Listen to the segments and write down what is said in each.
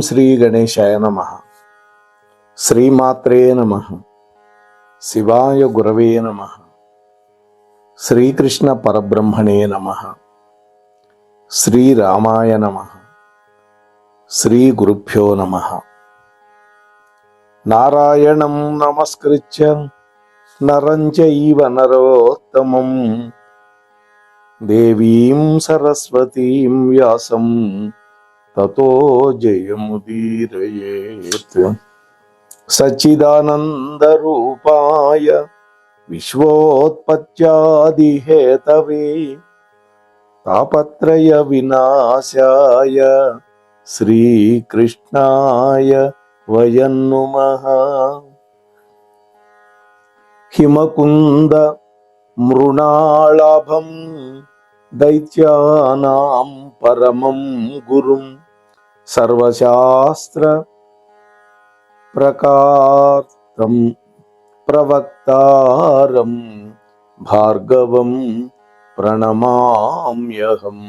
శ్రీ గణేశాయ నమః. శ్రీమాత్రే నమః. శివాయ గురవే నమః. శ్రీకృష్ణ పరబ్రహ్మణే నమః. శ్రీరామాయ నమః. శ్రీ గురుభ్యో నమః. నారాయణం నమస్కృత్య నరం చైవ నరోత్తమం దేవీం సరస్వతీం వ్యాసం తతో జయముదీరయేత్. సచ్చిదానంద రూపాయ విశ్వోత్పత్యాదిహేతవే తాపత్రయ వినాశాయ శ్రీకృష్ణాయ వయం నమః. హిమకుంద మృణాళాభం దైత్యానాం పరమం గురుం సర్వశాస్త్ర ప్రకార్తం ప్రవక్తారం భార్గవం ప్రణమామ్యహం.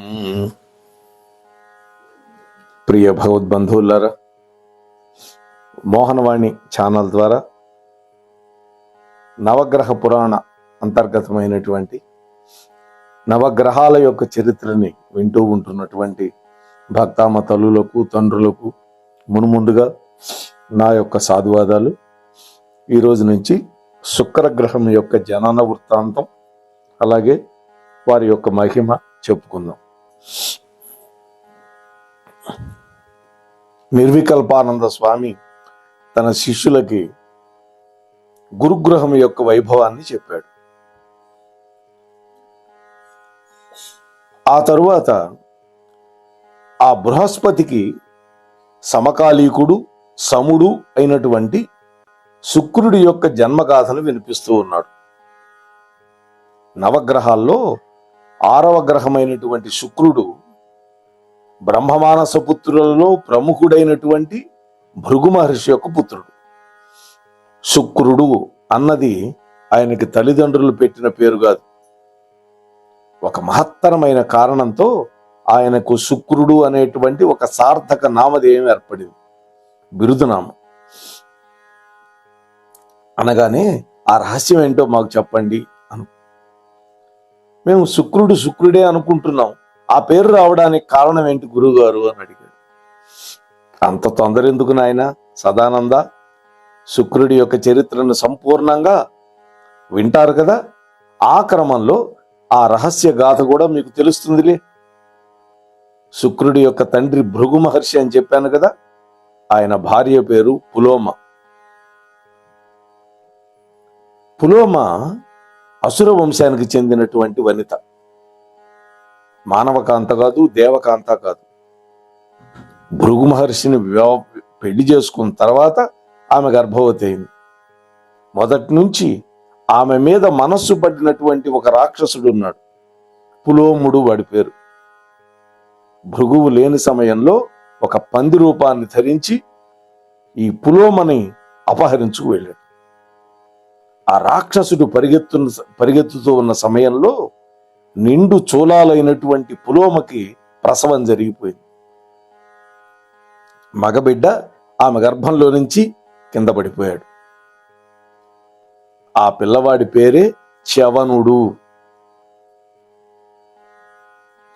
ప్రియ భగవద్బంధువులారా, మోహనవాణి ఛానల్ ద్వారా నవగ్రహ పురాణ అంతర్గతమైనటువంటి నవగ్రహాల యొక్క చరిత్రని వింటూ ఉంటున్నటువంటి భక్తామ తల్లులకు తండ్రులకు మునుముందుగా నా యొక్క సాధువాదాలు. ఈరోజు నుంచి శుక్రగ్రహం యొక్క జనన వృత్తాంతం అలాగే వారి యొక్క మహిమ చెప్పుకుందాం. నిర్వికల్పానంద స్వామి తన శిష్యులకి గురుగ్రహం యొక్క వైభవాన్ని చెప్పాడు. ఆ తరువాత ఆ బృహస్పతికి సమకాలీకుడు సముడు అయినటువంటి శుక్రుడి యొక్క జన్మగాథను వినిపిస్తూ ఉన్నాడు. నవగ్రహాల్లో 6వ గ్రహమైనటువంటి శుక్రుడు బ్రహ్మమానస పుత్రులలో ప్రముఖుడైనటువంటి భృగు మహర్షి యొక్క పుత్రుడు. శుక్రుడు అన్నది ఆయనకి తల్లిదండ్రులు పెట్టిన పేరు కాదు. ఒక మహత్తరమైన కారణంతో ఆయనకు శుక్రుడు అనేటువంటి ఒక సార్థక నామధేయం ఏర్పడింది, బిరుదునామం. అనగానే ఆ రహస్యం ఏంటో మాకు చెప్పండి అను. మేము శుక్రుడే అనుకుంటున్నాం, ఆ పేరు రావడానికి కారణం ఏంటి గురువుగారు అని అడిగాడు. అంత తొందర ఎందుకు నాయన సదానంద, శుక్రుడి యొక్క చరిత్రను సంపూర్ణంగా వింటారు కదా. ఆ క్రమంలో ఆ రహస్య గాథ కూడా మీకు తెలుస్తుందిలే. శుక్రుడి యొక్క తండ్రి భృగు మహర్షి అని చెప్పాను కదా, ఆయన భార్య పేరు పులోమ. పులోమ అసుర వంశానికి చెందినటువంటి వనిత. మానవకాంత కాదు, దేవకాంత కాదు. భృగు మహర్షిని పెళ్లి చేసుకున్న తర్వాత ఆమె గర్భవతి అయింది. మొదటి నుంచి ఆమె మీద మనస్సు పడినటువంటి ఒక రాక్షసుడు ఉన్నాడు, పులోముడు వాడి పేరు. భృగువు లేని సమయంలో ఒక పంది రూపాన్ని ధరించి ఈ పులోమని అపహరించుకు వెళ్ళాడు. ఆ రాక్షసుడు పరిగెత్తుతూ ఉన్న సమయంలో నిండు చూలాలైనటువంటి పులోమకి ప్రసవం జరిగిపోయింది. మగబిడ్డ ఆమె గర్భంలో నుంచి కింద పడిపోయాడు. ఆ పిల్లవాడి పేరే చ్యవనుడు.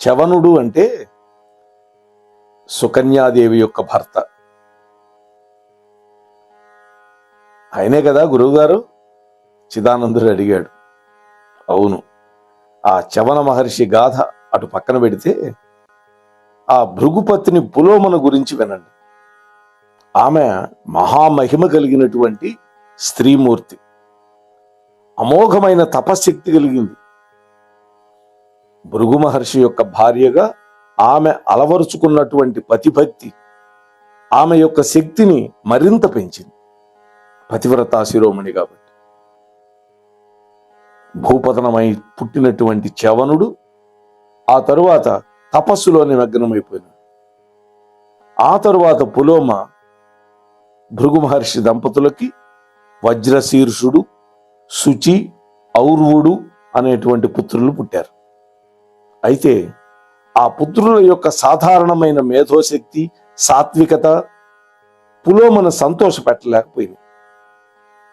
చ్యవనుడు అంటే సుకన్యాదేవి యొక్క భర్త. ఆయనే కదా గురువుగారు చిదానందుడు అడిగాడు. అవును. ఆ చ్యవన మహర్షి గాథ అటు పక్కన పెడితే ఆ భృగుపత్ని పులోమను గురించి వినండి. ఆమె మహామహిమ కలిగినటువంటి స్త్రీమూర్తి, అమోఘమైన తపశ్శక్తి కలిగింది. భృగు మహర్షి యొక్క భార్యగా ఆమె అలవరుచుకున్నటువంటి పతిభక్తి ఆమె యొక్క శక్తిని మరింత పెంచింది. పతివ్రతా శిరోమణి కాబట్టి. భూపతనమై పుట్టినటువంటి చ్యవనుడు ఆ తరువాత తపస్సులో నిమగ్నమైపోయినాడు. ఆ తరువాత పులోమ భృగు మహర్షి దంపతులకి వజ్రశీర్షుడు, శుచి, ఔర్వుడు అనేటువంటి పుత్రులు పుట్టారు. అయితే ఆ పుత్రుల యొక్క సాధారణమైన మేధోశక్తి, సాత్వికత, పులోమను సంతోష పెట్టలేకపోయింది.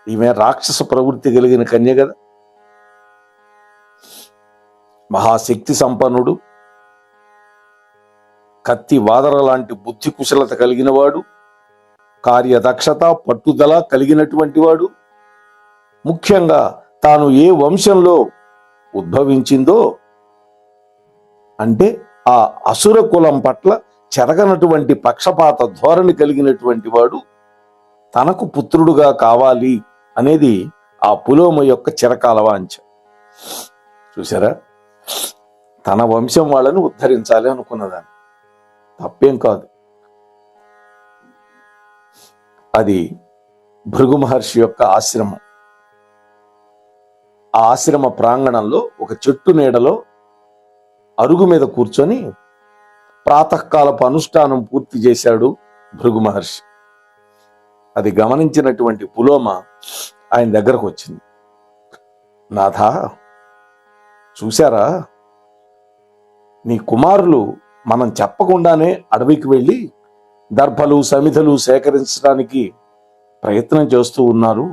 ఈమె రాక్షస ప్రవృత్తి కలిగిన కన్య కదా, మహాశక్తి సంపన్నుడు, కత్తి వాదర లాంటి బుద్ధి కుశలత కలిగిన వాడు, కార్యదక్షత పట్టుదల కలిగినటువంటి వాడు, ముఖ్యంగా తాను ఏ వంశంలో ఉద్భవించిందో అంటే ఆ అసుర కులం పట్ల చెరగనటువంటి పక్షపాత ధోరణి కలిగినటువంటి వాడు తనకు పుత్రుడుగా కావాలి అనేది ఆ పులోమ యొక్క చిరకాల వాంఛ. చూసారా, తన వంశం వాళ్ళని ఉద్ధరించాలి అనుకున్నదాన్ని. తప్పేం కాదు. అది భృగు మహర్షి యొక్క ఆశ్రమం. ఆ ఆశ్రమ ప్రాంగణంలో ఒక చెట్టు నీడలో అరుగు మీద కూర్చొని ప్రాతకాలపు అనుష్ఠానం పూర్తి చేశాడు భృగు మహర్షి. అది గమనించినటువంటి పులోమ ఆయన దగ్గరకు వచ్చింది. నాథా, చూశారా, నీ కుమారులు మనం చెప్పకుండానే అడవికి వెళ్ళి దర్భలు సమిధలు సేకరించడానికి ప్రయత్నం చేస్తూ ఉన్నారు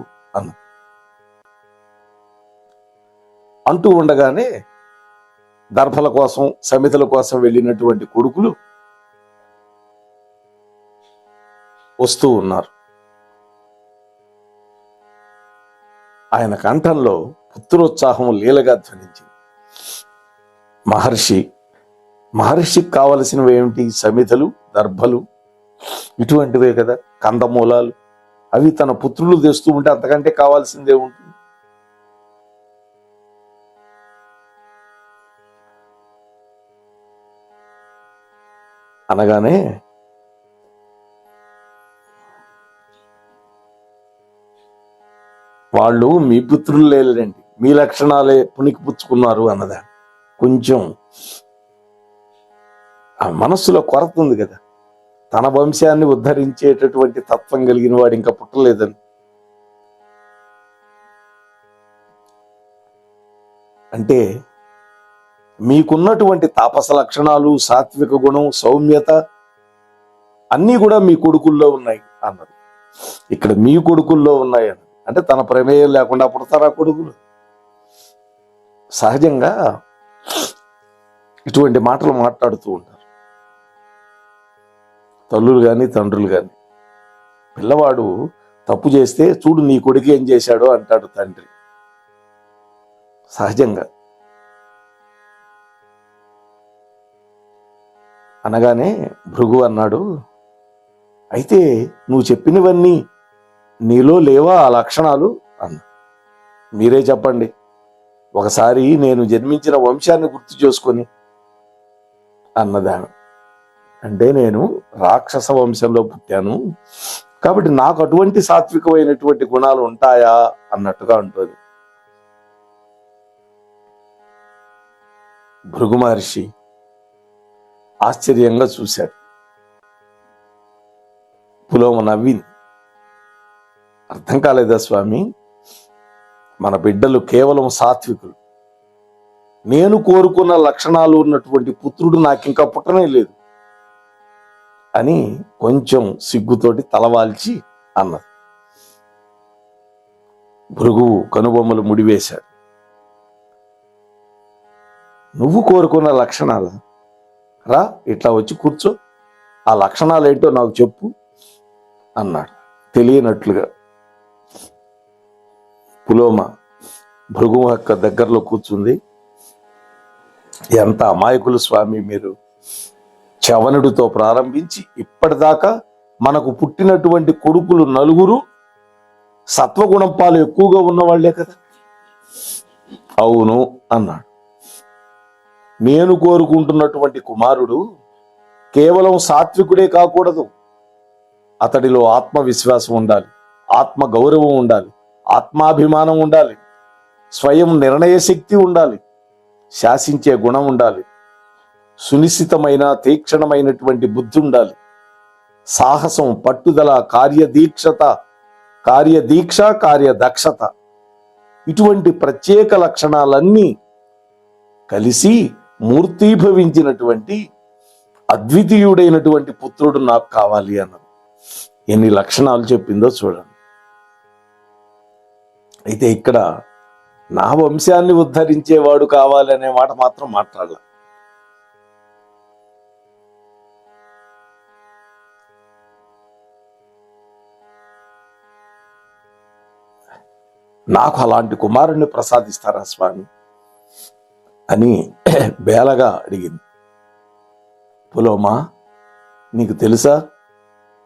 అంటూ ఉండగానే దర్భల కోసం సమిధల కోసం వెళ్ళినటువంటి కొడుకులు వస్తూ ఉన్నారు. ఆయన కంఠంలో పుత్రోత్సాహం లీలగా ధ్వనించింది. మహర్షికి కావలసినవి ఏమిటి? సమిధలు, దర్భలు, ఇటువంటివే కదా, కందమూలాలు. అవి తన పుత్రులు తెస్తూ ఉంటే అంతకంటే కావాల్సిందే ఉంటుంది. అనగానే వాళ్ళు మీ పుత్రులు లేరండి, మీ లక్షణాలే పుణికి పుచ్చుకున్నారు అన్నదా. కొంచెం ఆ మనస్సులో కొరత ఉంది కదా, తన వంశాన్ని ఉద్ధరించేటటువంటి తత్వం కలిగిన వాడు ఇంకా పుట్టలేదని. అంటే మీకున్నటువంటి తాపస లక్షణాలు, సాత్విక గుణం, సౌమ్యత అన్నీ కూడా మీ కొడుకుల్లో ఉన్నాయి అన్నది. ఇక్కడ మీ కొడుకుల్లో ఉన్నాయి అన్నది అంటే తన ప్రమేయం లేకుండా పుడతారా కొడుకులు? సహజంగా ఇటువంటి మాటలు మాట్లాడుతూ ఉంటారు తల్లులు కానీ తండ్రులు కానీ. పిల్లవాడు తప్పు చేస్తే చూడు నీ కొడుకు ఏం చేశాడో అంటాడు తండ్రి సహజంగా. అనగానే భృగు అన్నాడు, అయితే నువ్వు చెప్పినవన్నీ నీలో లేవా ఆ లక్షణాలు అన్న. మీరే చెప్పండి, ఒకసారి నేను జన్మించిన వంశాన్ని గుర్తు చేసుకొని అన్నదాను. అంటే నేను రాక్షస వంశంలో పుట్టాను కాబట్టి నాకు అటువంటి సాత్వికమైనటువంటి గుణాలు ఉంటాయా అన్నట్టుగా ఉంటుంది. భృగు మహర్షి ఆశ్చర్యంగా చూశాడు. పులోమ నవ్వింది. అర్థం కాలేదా స్వామి, మన బిడ్డలు కేవలం సాత్వికులు, నేను కోరుకున్న లక్షణాలు ఉన్నటువంటి పుత్రుడు నాకింకా పుట్టనే లేదు అని కొంచెం సిగ్గుతోటి తలవాల్చి అన్నది. భృగువు కనుబొమ్మలు ముడివేశాడు. నువ్వు కోరుకున్న లక్షణాలు రా, ఇట్లా వచ్చి కూర్చో, ఆ లక్షణాలు ఏంటో నాకు చెప్పు అన్నాడు తెలియనట్లుగా. పులోమ భృగు యొక్క దగ్గరలో కూర్చుంది. ఎంత అమాయకులు స్వామి మీరు, చవనుడితో ప్రారంభించి ఇప్పటిదాకా మనకు పుట్టినటువంటి కొడుకులు నలుగురు సత్వగుణం పాలు ఎక్కువగా ఉన్నవాళ్లే కదా. అవును అన్నాడు. నేను కోరుకుంటున్నటువంటి కుమారుడు కేవలం సాత్వికుడే కాకూడదు, అతడిలో ఆత్మవిశ్వాసం ఉండాలి, ఆత్మ గౌరవం ఉండాలి, ఆత్మాభిమానం ఉండాలి, స్వయం నిర్ణయ శక్తి ఉండాలి, శాసించే గుణం ఉండాలి, సునిశ్చితమైన తీక్షణమైనటువంటి బుద్ధి ఉండాలి, సాహసం, పట్టుదల, కార్యదీక్ష, కార్యదక్షత, ఇటువంటి ప్రత్యేక లక్షణాలన్నీ కలిసి మూర్తీభవించినటువంటి అద్వితీయుడైనటువంటి పుత్రుడు నాకు కావాలి అన్నది. ఎన్ని లక్షణాలు చెప్పిందో చూడండి. అయితే ఇక్కడ నా వంశాన్ని ఉద్ధరించేవాడు కావాలనే మాట మాత్రం మాట్లాడాల. నాకు అలాంటి కుమారుణ్ణి ప్రసాదిస్తారా స్వామి అని బేలగా అడిగింది. పులోమా, నీకు తెలుసా,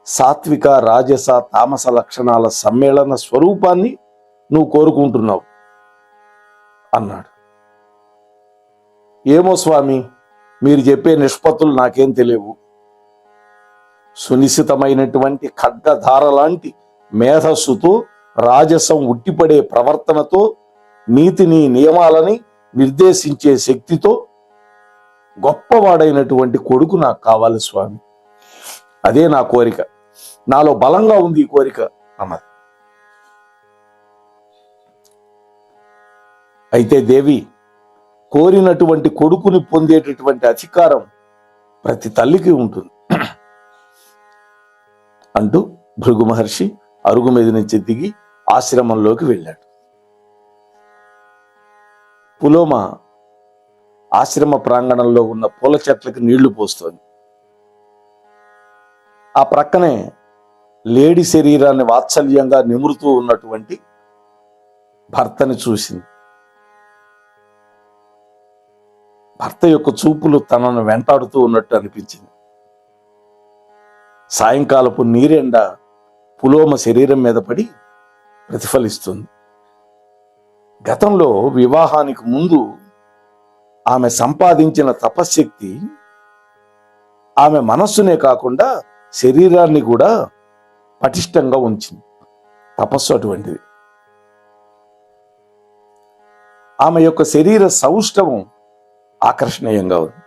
సాత్విక రాజస తామస లక్షణాల సమ్మేళన స్వరూపాన్ని నువ్వు కోరుకుంటున్నావు అన్నాడు. ఏమో స్వామి, మీరు చెప్పే నిష్పత్తులు నాకేం తెలియవు. సునిశ్చితమైనటువంటి ఖడ్గధార లాంటి మేధస్సుతో, రాజసం ఉట్టిపడే ప్రవర్తనతో, నీతిని నియమాలని నిర్దేశించే శక్తితో గొప్పవాడైనటువంటి కొడుకు నాకు కావాలి స్వామి. అదే నా కోరిక, నాలో బలంగా ఉంది ఈ కోరిక అన్నది. అయితే దేవి, కోరినటువంటి కొడుకుని పొందేటటువంటి అధికారం ప్రతి తల్లికి ఉంటుంది అంటూ భృగు మహర్షి అరుగు మీద నుంచి దిగి ఆశ్రమంలోకి వెళ్ళాడు. పులోమ ఆశ్రమ ప్రాంగణంలో ఉన్న పూల చెట్లకి నీళ్లు పోస్తోంది. ఆ ప్రక్కనే లేడి శరీరాన్ని వాత్సల్యంగా నిమురుతూ ఉన్నటువంటి భర్తని చూసింది. భర్త యొక్క చూపులు తనను వెంటాడుతూ ఉన్నట్టు అనిపించింది. సాయంకాలపు నీరెండ పులోమ శరీరం మీద పడి ప్రతిఫలిస్తుంది. గతంలో వివాహానికి ముందు ఆమె సంపాదించిన తపశ్శక్తి ఆమె మనస్సునే కాకుండా శరీరాన్ని కూడా పటిష్టంగా ఉంచింది. తపస్సు అటువంటిది. ఆమె యొక్క శరీర సౌష్ఠవం ఆకర్షణీయంగా ఉంది.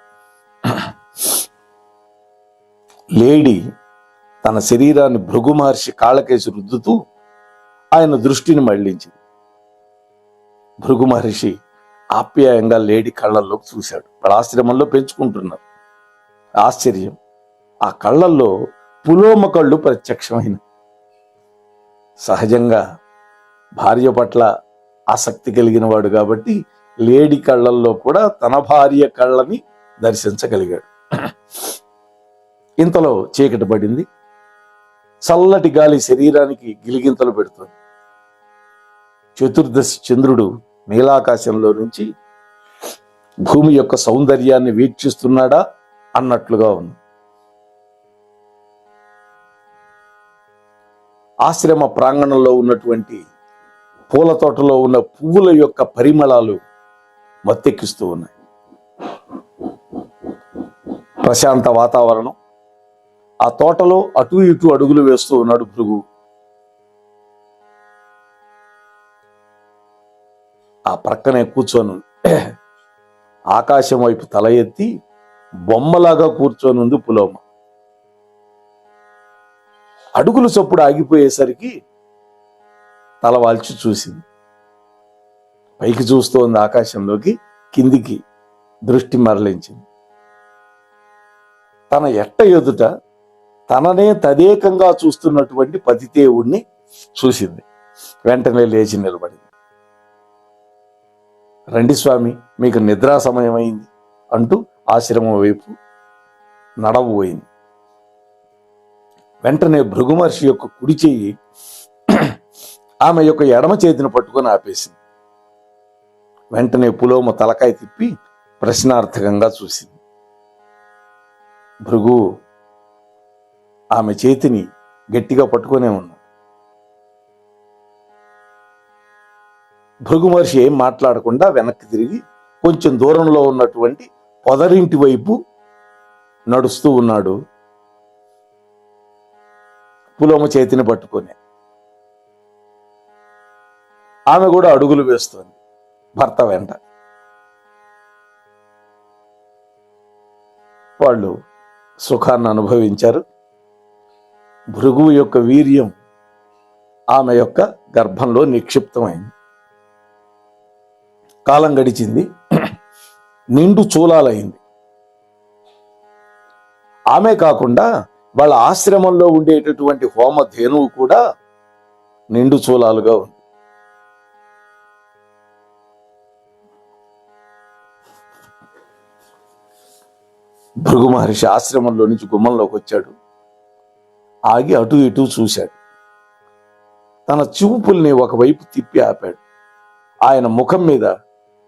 లేడీ తన శరీరాన్ని భృగు మహర్షి కాళ్ళకేసి రుద్దుతూ ఆయన దృష్టిని మళ్లించింది. భృగు మహర్షి ఆప్యాయంగా లేడీ కళ్ళల్లోకి చూశాడు. వాళ్ళ ఆశ్రమంలో పెంచుకుంటున్నారు. ఆశ్చర్యం, ఆ కళ్ళల్లో పులోమ కళ్ళు ప్రత్యక్షమైన. సహజంగా భార్య పట్ల ఆసక్తి కలిగిన వాడు కాబట్టి లేడీ కళ్ళల్లో కూడా తన భార్య కళ్ళని దర్శించగలిగాడు. ఇంతలో చీకటి పడింది. చల్లటి గాలి శరీరానికి గిలిగింతలు పెడుతుంది. చతుర్దశి చంద్రుడు నీలాకాశంలో నుంచి భూమి యొక్క సౌందర్యాన్ని వీక్షిస్తున్నాడా అన్నట్లుగా ఉంది. ఆశ్రమ ప్రాంగణంలో ఉన్నటువంటి పూల తోటలో ఉన్న పువ్వుల యొక్క పరిమళాలు మత్తెక్కిస్తూ ఉన్నాయి. ప్రశాంత వాతావరణం. ఆ తోటలో అటు ఇటు అడుగులు వేస్తూ ఉన్నాడు భృగు. ఆ ప్రక్కనే కూర్చొని ఆకాశం వైపు తల ఎత్తి బొమ్మలాగా కూర్చొని ఉంది పులోమ. అడుగులు చప్పుడు ఆగిపోయేసరికి తల వాల్చి చూసింది. పైకి చూస్తోంది ఆకాశంలోకి, కిందికి దృష్టి మరలించింది. తన ఎట్ట ఎదుట తననే తదేకంగా చూస్తున్నటువంటి పతిదేవుణ్ణి చూసింది. వెంటనే లేచి నిలబడింది. రండి స్వామి, మీకు నిద్రా సమయం అయింది అంటూ ఆశ్రమం వైపు నడవబోయింది. వెంటనే భృగు మహర్షి యొక్క కుడి చెయ్యి ఆమె యొక్క ఎడమ చేతిని పట్టుకొని ఆపేసింది. వెంటనే పులోమ తలకాయ తిప్పి ప్రశ్నార్థకంగా చూసింది. భృగు ఆమె చేతిని గట్టిగా పట్టుకునే ఉన్నాడు. భృగు మహర్షి ఏం మాట్లాడకుండా వెనక్కి తిరిగి కొంచెం దూరంలో ఉన్నటువంటి పొదరింటి వైపు నడుస్తూ ఉన్నాడు. పులోమ చేతిని పట్టుకొని ఆమె కూడా అడుగులు వేస్తోంది భర్త వెంట. వాళ్ళు సుఖాన్ని అనుభవించారు. భృగువు యొక్క వీర్యం ఆమె యొక్క గర్భంలో నిక్షిప్తమైంది. కాలం గడిచింది. నిండు చూలాలైంది. ఆమె కాకుండా వాళ్ళ ఆశ్రమంలో ఉండేటటువంటి హోమ ధేనువు కూడా నిండు చూలాలుగా ఉంది. భృగు మహర్షి ఆశ్రమంలో నుంచి గుమ్మంలోకి వచ్చాడు. ఆగి అటు ఇటు చూశాడు. తన చూపుల్ని ఒకవైపు తిప్పి ఆపాడు. ఆయన ముఖం మీద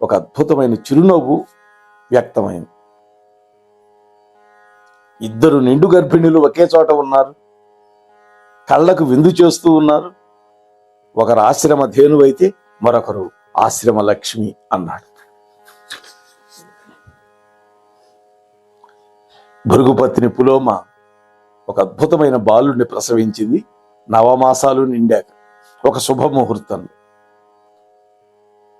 ఒక అద్భుతమైన చిరునవ్వు వ్యక్తమైంది. ఇద్దరు నిండు గర్భిణులు ఒకే చోట ఉన్నారు. కళ్ళకు విందు చేస్తూ ఉన్నారు. ఒకరు ఆశ్రమ ధేనువైతే మరొకరు ఆశ్రమ లక్ష్మి అన్నాడు. భృగుపత్ని పులోమ ఒక అద్భుతమైన బాలుడిని ప్రసవించింది. 9 మాసాలు నిండాక ఒక శుభముహూర్తంలో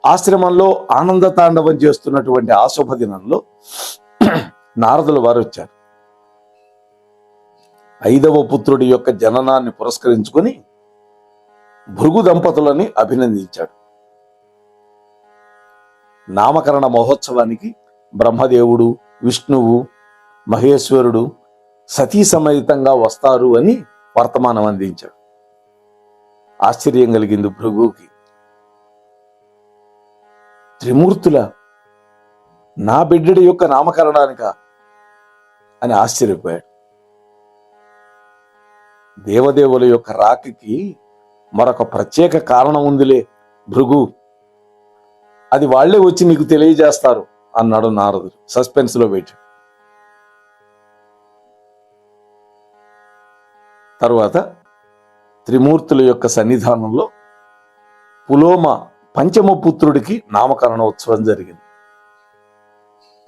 ఆశ్రమంలో ఆనంద తాండవం చేస్తున్నటువంటి ఆ శుభదినంలో నారదుల వారు వచ్చారు. 5వ పుత్రుడి యొక్క జననాన్ని పురస్కరించుకొని భృగు దంపతులని అభినందించాడు. నామకరణ మహోత్సవానికి బ్రహ్మదేవుడు, విష్ణువు, మహేశ్వరుడు సతీ సమేతంగా వస్తారు అని వర్తమానం అందించాడు. ఆశ్చర్యం కలిగింది భృగుకి. త్రిమూర్తుల నా బిడ్డడి యొక్క నామకరణానిక అని ఆశ్చర్యపోయాడు. దేవదేవుల యొక్క రాకకి మరొక ప్రత్యేక కారణం ఉందిలే భృగు, అది వాళ్లే వచ్చి నీకు తెలియజేస్తారు అన్నాడు నారదుడు. సస్పెన్స్ లో పెట్టాడు. తరువాత త్రిమూర్తుల యొక్క సన్నిధానంలో పులోమ 5వ పుత్రుడికి నామకరణోత్సవం జరిగింది.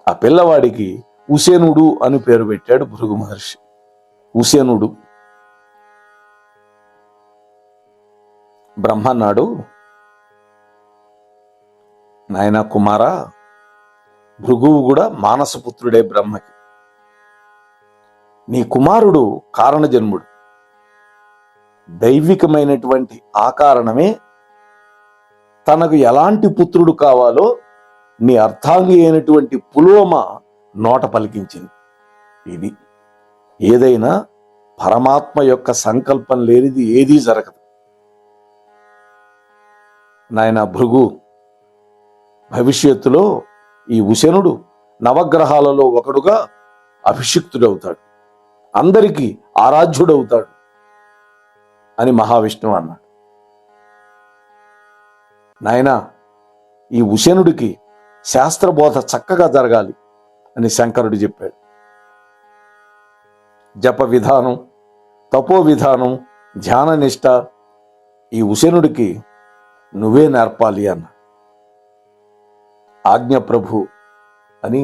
ఆ పిల్లవాడికి ఉసేనుడు అని పేరు పెట్టాడు భృగు మహర్షి. ఉసేనుడు. బ్రహ్మ అన్నాడు, నాయన కుమారా, భృగువు కూడా మానసపుత్రుడే బ్రహ్మకి. నీ కుమారుడు కారణజన్ముడు. దైవికమైనటువంటి ఆ కారణమే తనకు ఎలాంటి పుత్రుడు కావాలో నీ అర్థాంగి అయినటువంటి పులోమ నోట పలికించింది. ఇది ఏదైనా పరమాత్మ యొక్క సంకల్పం లేనిది ఏదీ జరగదు. నాయన భృగు, భవిష్యత్తులో ఈ ఉశనుడు నవగ్రహాలలో ఒకడుగా అభిషిక్తుడవుతాడు, అందరికీ ఆరాధ్యుడవుతాడు అని మహావిష్ణువు అన్నాడు. నాయనా, ఈ ఉశనుడికి శాస్త్రబోధ చక్కగా జరగాలి అని శంకరుడు చెప్పాడు. జప విధానం, తపో విధానం, ధ్యాన నిష్ట ఈ ఉశనుడికి నువ్వే నేర్పాలి అన్న. ఆజ్ఞ ప్రభు అని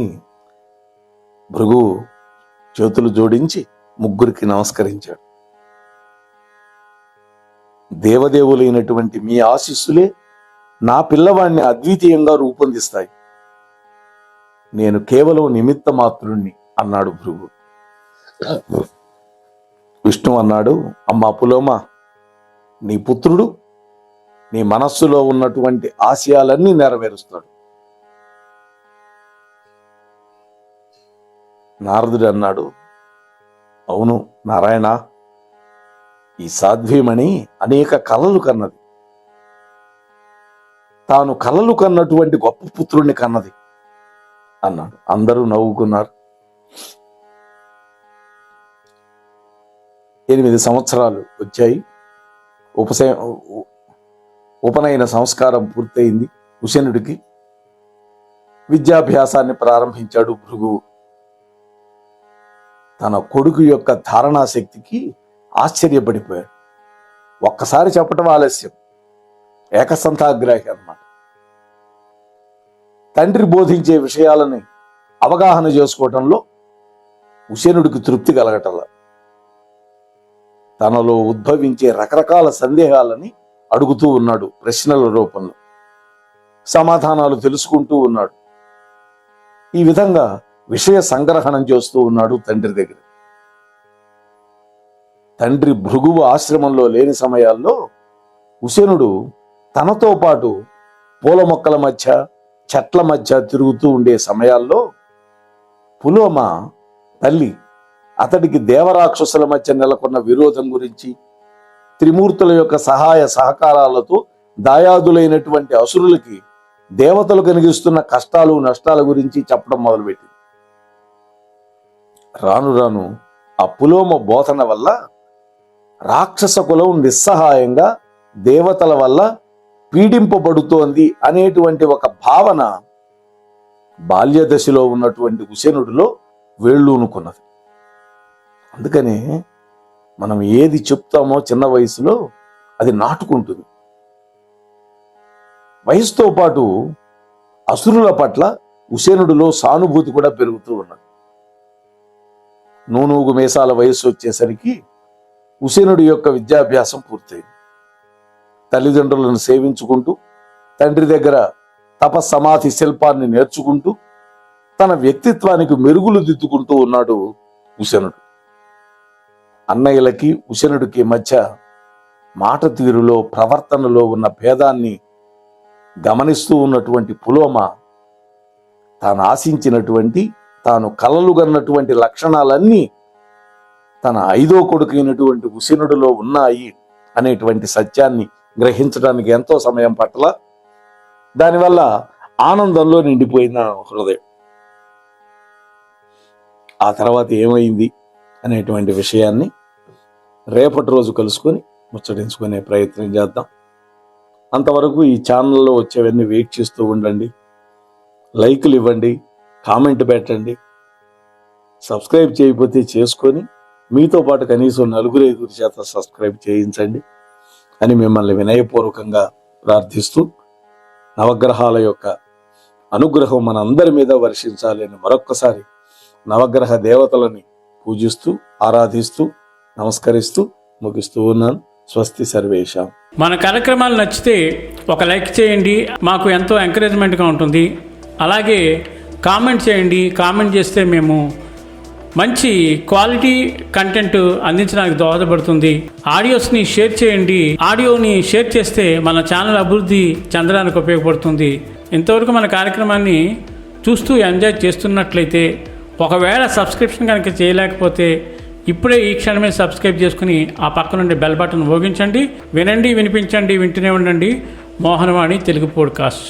భృగు చేతులు జోడించి ముగ్గురికి నమస్కరించాడు. దేవదేవులైనటువంటి మీ ఆశీస్సులే నా పిల్లవాడిని అద్వితీయంగా రూపొందిస్తాయి. నేను కేవలం నిమిత్త మాత్రుణ్ణి అన్నాడు భృగు. విష్ణు అన్నాడు, అమ్మా పులోమ, నీ పుత్రుడు నీ మనస్సులో ఉన్నటువంటి ఆశయాలన్నీ నెరవేరుస్తాడు. నారదుడు అన్నాడు, అవును నారాయణ, ఈ సాధ్వీమణి అనేక కలలు కన్నది. తాను కలలు కన్నటువంటి గొప్ప పుత్రుణ్ణి కన్నది అన్నాడు. అందరూ నవ్వుకున్నారు. 8 సంవత్సరాలు వచ్చాయి. ఉపనయన సంస్కారం పూర్తయింది. ఉశనుడికి విద్యాభ్యాసాన్ని ప్రారంభించాడు భృగువు. తన కొడుకు యొక్క ధారణా శక్తికి ఆశ్చర్యపడిపోయాడు. ఒక్కసారి చెప్పటం ఆలస్యం, ఏకసంతాగ్రాహి అన్నమాట. తండ్రి బోధించే విషయాలని అవగాహన చేసుకోవటంలో ఉశనుడికి తృప్తి కలగటంలా తనలో ఉద్భవించే రకరకాల సందేహాలని అడుగుతూ ఉన్నాడు. ప్రశ్నల రూపంలో సమాధానాలు తెలుసుకుంటూ ఉన్నాడు. ఈ విధంగా విషయ సంగ్రహణం చేస్తూ ఉన్నాడు తండ్రి దగ్గర. తండ్రి భృగువు ఆశ్రమంలో లేని సమయాల్లో ఉశనుడు తనతో పాటు పూల మొక్కల మధ్య, చెట్ల మధ్య తిరుగుతూ ఉండే సమయాల్లో పులోమ తల్లి అతడికి దేవరాక్షసుల మధ్య నెలకొన్న విరోధం గురించి, త్రిమూర్తుల యొక్క సహాయ సహకారాలతో దాయాదులైనటువంటి అసురులకి దేవతలు కలిగిస్తున్న కష్టాలు నష్టాల గురించి చెప్పడం మొదలుపెట్టింది. రాను రాను ఆ పులోమ బోధన వల్ల రాక్షస కులం నిస్సహాయంగా దేవతల వల్ల పీడింపబడుతోంది అనేటువంటి ఒక భావన బాల్య దశలో ఉన్నటువంటి కుశనుడిలో వేళ్ళూనుకున్నది. అందుకనే మనం ఏది చెప్తామో చిన్న వయసులో అది నాటుకుంటుంది. వయసుతో పాటు అసురుల పట్ల కుశనుడిలో సానుభూతి కూడా పెరుగుతూ ఉన్నది. నూనూగు మేసాల వయస్సు వచ్చేసరికి కుశనుడి యొక్క విద్యాభ్యాసం పూర్తయింది. తల్లిదండ్రులను సేవించుకుంటూ, తండ్రి దగ్గర తపస్సమాధి శిల్పాన్ని నేర్చుకుంటూ, తన వ్యక్తిత్వానికి మెరుగులు దిద్దుకుంటూ ఉన్నాడు కుశనుడు. అన్నయ్యలకి కుశనుడికి మధ్య మాట తీరులో, ప్రవర్తనలో ఉన్న భేదాన్ని గమనిస్తూ ఉన్నటువంటి పులోమ తాను ఆశించినటువంటి, తాను కలలుగన్నటువంటి లక్షణాలన్నీ తన 5వ కొడుకైనటువంటి కుశనుడిలో ఉన్నాయి అనేటువంటి సత్యాన్ని గ్రహించడానికి ఎంతో సమయం పట్ల. దానివల్ల ఆనందంలో నిండిపోయిన హృదయం. ఆ తర్వాత ఏమైంది అనేటువంటి విషయాన్ని రేపటి రోజు కలుసుకొని ముచ్చటించుకునే ప్రయత్నం చేద్దాం. అంతవరకు ఈ ఛానల్లో వచ్చేవన్నీ వెయిట్ చేస్తూ ఉండండి. లైకులు ఇవ్వండి, కామెంట్ పెట్టండి. సబ్స్క్రైబ్ చేయకపోతే చేసుకొని మీతో పాటు కనీసం 4-5 చేత సబ్స్క్రైబ్ చేయించండి అని మిమ్మల్ని వినయపూర్వకంగా ప్రార్థిస్తూ, నవగ్రహాల యొక్క అనుగ్రహం మనందరి మీద వర్షించాలి అని మరొక్కసారి నవగ్రహ దేవతలని పూజిస్తూ, ఆరాధిస్తూ, నమస్కరిస్తూ ముగిస్తూ ఉన్నాను. స్వస్తి సర్వేషాం. మన కార్యక్రమాలు నచ్చితే ఒక లైక్ చేయండి, మాకు ఎంతో ఎంకరేజ్మెంట్గా ఉంటుంది. అలాగే కామెంట్ చేయండి. కామెంట్ చేస్తే మేము మంచి క్వాలిటీ కంటెంట్ అందించడానికి దోహదపడుతుంది. ఆడియోస్ని షేర్ చేయండి. ఆడియోని షేర్ చేస్తే మన ఛానల్ అభివృద్ధి చెందడానికి ఉపయోగపడుతుంది. ఇంతవరకు మన కార్యక్రమాన్ని చూస్తూ ఎంజాయ్ చేస్తున్నట్లయితే, ఒకవేళ సబ్స్క్రిప్షన్ కనుక చేయలేకపోతే ఇప్పుడే ఈ క్షణమే సబ్స్క్రైబ్ చేసుకుని ఆ పక్క నుండి బెల్ బటన్ మోగించండి. వినండి, వినిపించండి, వింటూనే ఉండండి. మోహనవాణి తెలుగు పోడ్కాస్ట్.